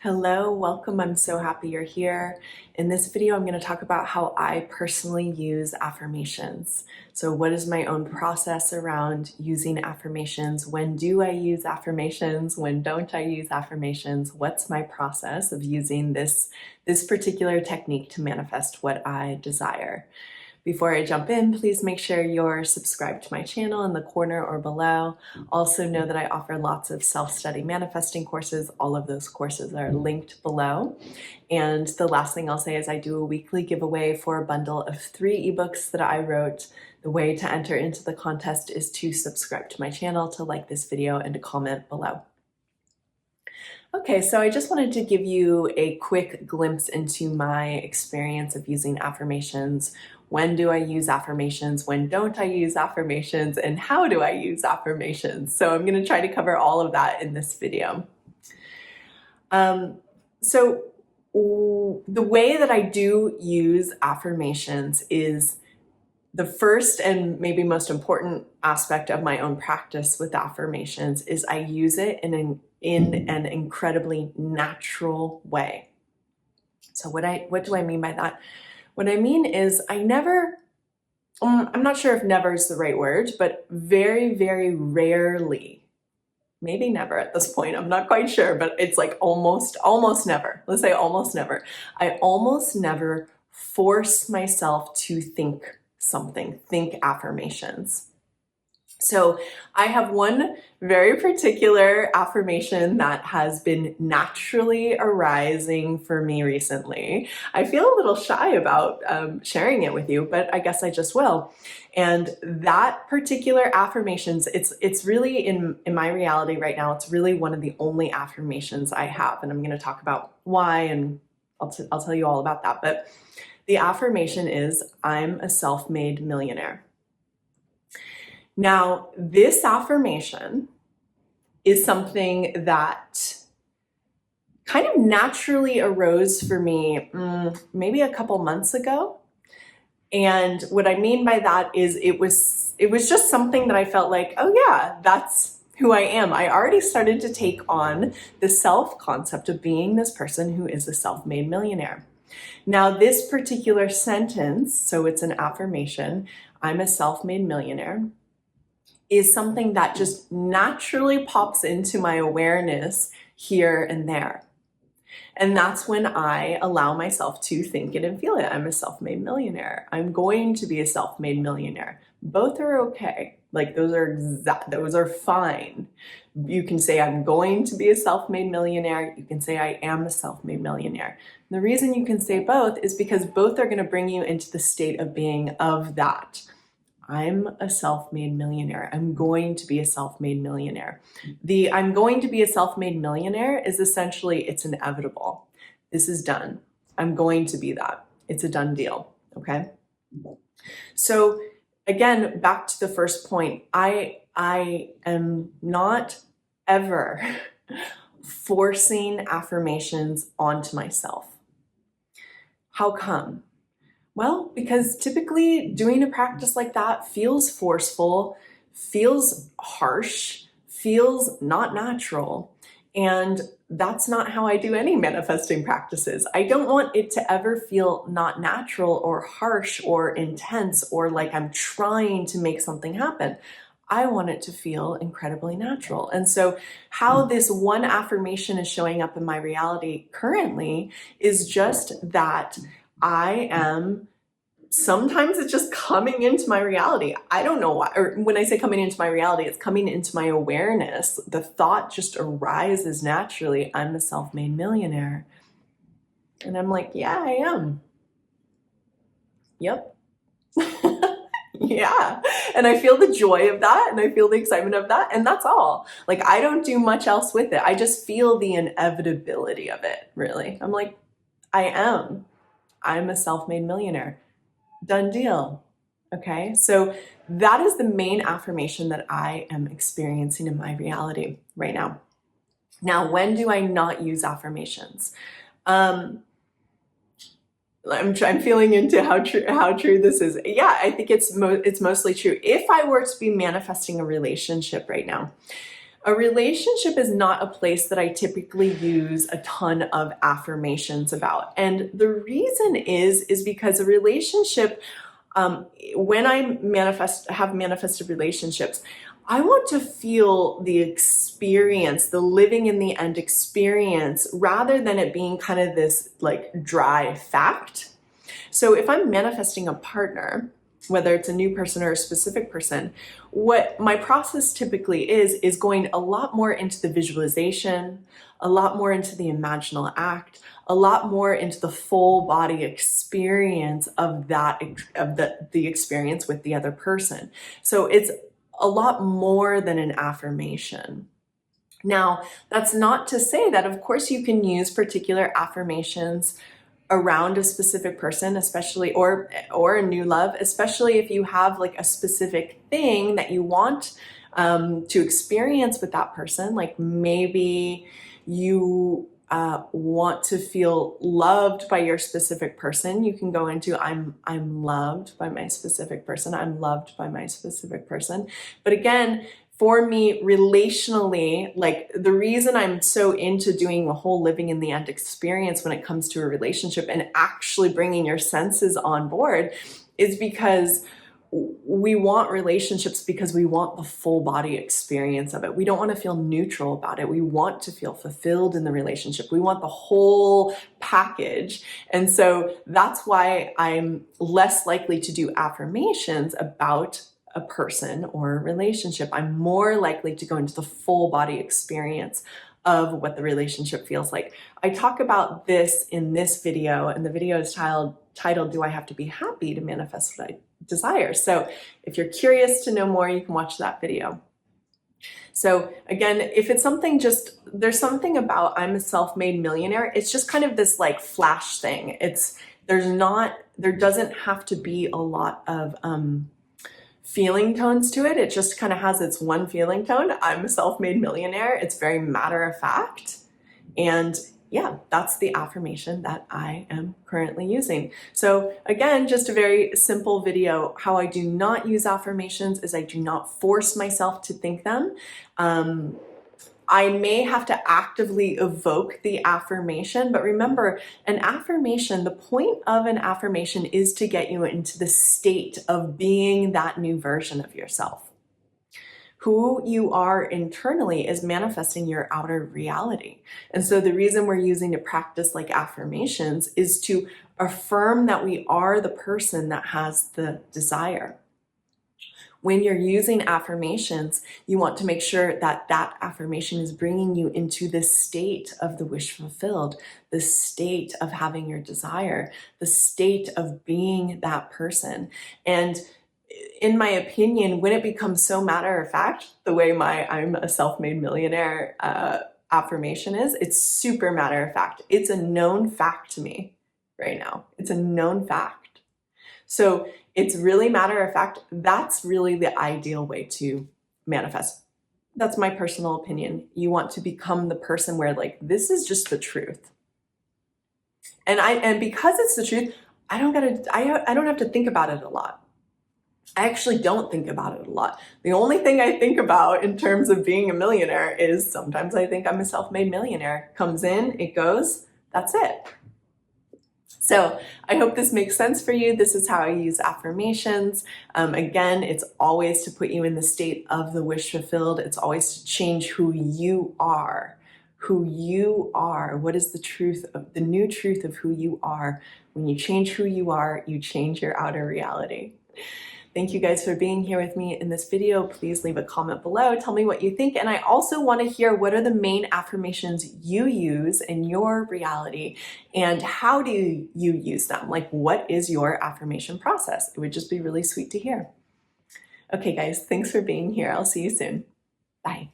Hello, welcome. I'm so happy you're here. In this video, I'm going to talk about how I personally use affirmations. So what is my own process around using affirmations? When do I use affirmations? When don't I use affirmations? What's my process of using this particular technique to manifest what I desire? Before I jump in, please make sure you're subscribed to my channel in the corner or below. Also know that I offer lots of self-study manifesting courses. All of those courses are linked below. And the last thing I'll say is I do a weekly giveaway for a bundle of 3 ebooks that I wrote. The way to enter into the contest is to subscribe to my channel, to like this video, and to comment below. Okay, so I just wanted to give you a quick glimpse into my experience of using affirmations. When do I use affirmations? When don't I use affirmations? And how do I use affirmations? So I'm going to try to cover all of that in this video. So the way that I do use affirmations is the first and maybe most important aspect of my own practice with affirmations is I use it in an incredibly natural way. So what do I mean by that? What I mean is I'm not sure if never is the right word, but very, very rarely, maybe never at this point, I'm not quite sure, but it's like almost never. Let's say almost never. I almost never force myself to think affirmations. So I have one very particular affirmation that has been naturally arising for me recently. I feel a little shy about sharing it with you, but I guess I just will. And that particular affirmations, it's really in my reality right now, it's really one of the only affirmations I have. And I'm going to talk about why, and I'll tell you all about that. But the affirmation is, I'm a self-made millionaire. Now, this affirmation is something that kind of naturally arose for me maybe a couple months ago. And what I mean by that is it was just something that I felt like, oh yeah, that's who I am. I already started to take on the self-concept of being this person who is a self-made millionaire. Now, this particular sentence, so it's an affirmation, I'm a self-made millionaire, is something that just naturally pops into my awareness here and there. And that's when I allow myself to think it and feel it. I'm a self-made millionaire. I'm going to be a self-made millionaire. Both are okay. Like those are fine. You can say I'm going to be a self-made millionaire. You can say I am a self-made millionaire. And the reason you can say both is because both are going to bring you into the state of being of that. I'm a self-made millionaire. I'm going to be a self-made millionaire. The I'm going to be a self-made millionaire is essentially, it's inevitable. This is done. I'm going to be that. It's a done deal. Okay. So again, back to the first point, I am not ever forcing affirmations onto myself. How come? Well, because typically doing a practice like that feels forceful, feels harsh, feels not natural. And that's not how I do any manifesting practices. I don't want it to ever feel not natural or harsh or intense or like I'm trying to make something happen. I want it to feel incredibly natural. And so how this one affirmation is showing up in my reality currently is just that I am, sometimes it's just coming into my reality. I don't know why, or when I say coming into my reality, it's coming into my awareness. The thought just arises naturally. I'm a self-made millionaire. And I'm like, yeah, I am. Yep. Yeah. And I feel the joy of that. And I feel the excitement of that. And that's all. Like, I don't do much else with it. I just feel the inevitability of it, really. I'm like, I'm a self-made millionaire. Done deal. Okay. So that is the main affirmation that I am experiencing in my reality right now. Now, when do I not use affirmations? I'm feeling into how true this is. Yeah, I think it's mostly true. If I were to be manifesting a relationship right now, A relationship is not a place that I typically use a ton of affirmations about. And the reason is because a relationship, when I have manifested relationships, I want to feel the experience, the living in the end experience, rather than it being kind of this like dry fact. So if I'm manifesting a partner, whether it's a new person or a specific person, what my process typically is going a lot more into the visualization, a lot more into the imaginal act, a lot more into the full body experience of the experience with the other person. So it's a lot more than an affirmation. Now, that's not to say that, of course, you can use particular affirmations around a specific person, especially, or a new love, especially if you have like a specific thing that you want to experience with that person. Like maybe you want to feel loved by your specific person. You can go into I'm loved by my specific person. I'm loved by my specific person. But again, for me, relationally, like the reason I'm so into doing the whole living in the end experience when it comes to a relationship and actually bringing your senses on board is because we want relationships because we want the full body experience of it. We don't want to feel neutral about it. We want to feel fulfilled in the relationship. We want the whole package. And so that's why I'm less likely to do affirmations about a person or a relationship. I'm more likely to go into the full body experience of what the relationship feels like. I talk about this in this video, and the video is titled, Do I Have to Be Happy to Manifest What I Desire? So if you're curious to know more, you can watch that video. So again, if it's something there's something about I'm a self-made millionaire, it's just kind of this like flash thing. There doesn't have to be a lot of, feeling tones to it. It just kind of has its one feeling tone. I'm a self-made millionaire. It's very matter of fact. And yeah, that's the affirmation that I am currently using. So again, just a very simple video. How I do not use affirmations is I do not force myself to think them. I may have to actively evoke the affirmation, but remember, an affirmation, the point of an affirmation is to get you into the state of being that new version of yourself. Who you are internally is manifesting your outer reality. And so the reason we're using to practice like affirmations is to affirm that we are the person that has the desire. When you're using affirmations, you want to make sure that that affirmation is bringing you into the state of the wish fulfilled, the state of having your desire, the state of being that person. And in my opinion, when it becomes so matter of fact, the way I'm a self-made millionaire affirmation is, it's super matter of fact. It's a known fact to me right now. It's a known fact. So it's really matter of fact. That's really the ideal way to manifest. That's my personal opinion. You want to become the person where like, this is just the truth. And because it's the truth, I don't have to think about it a lot. I actually don't think about it a lot. The only thing I think about in terms of being a millionaire is sometimes I think I'm a self-made millionaire. Comes in, it goes, that's it. So I hope this makes sense for you. This is how I use affirmations. Again, it's always to put you in the state of the wish fulfilled. It's always to change who you are. Who you are. What is the new truth of who you are? When you change who you are, you change your outer reality. Thank you guys for being here with me in this video. Please leave a comment below. Tell me what you think. And I also want to hear, what are the main affirmations you use in your reality and how do you use them? Like, what is your affirmation process? It would just be really sweet to hear. Okay, guys, thanks for being here. I'll see you soon. Bye.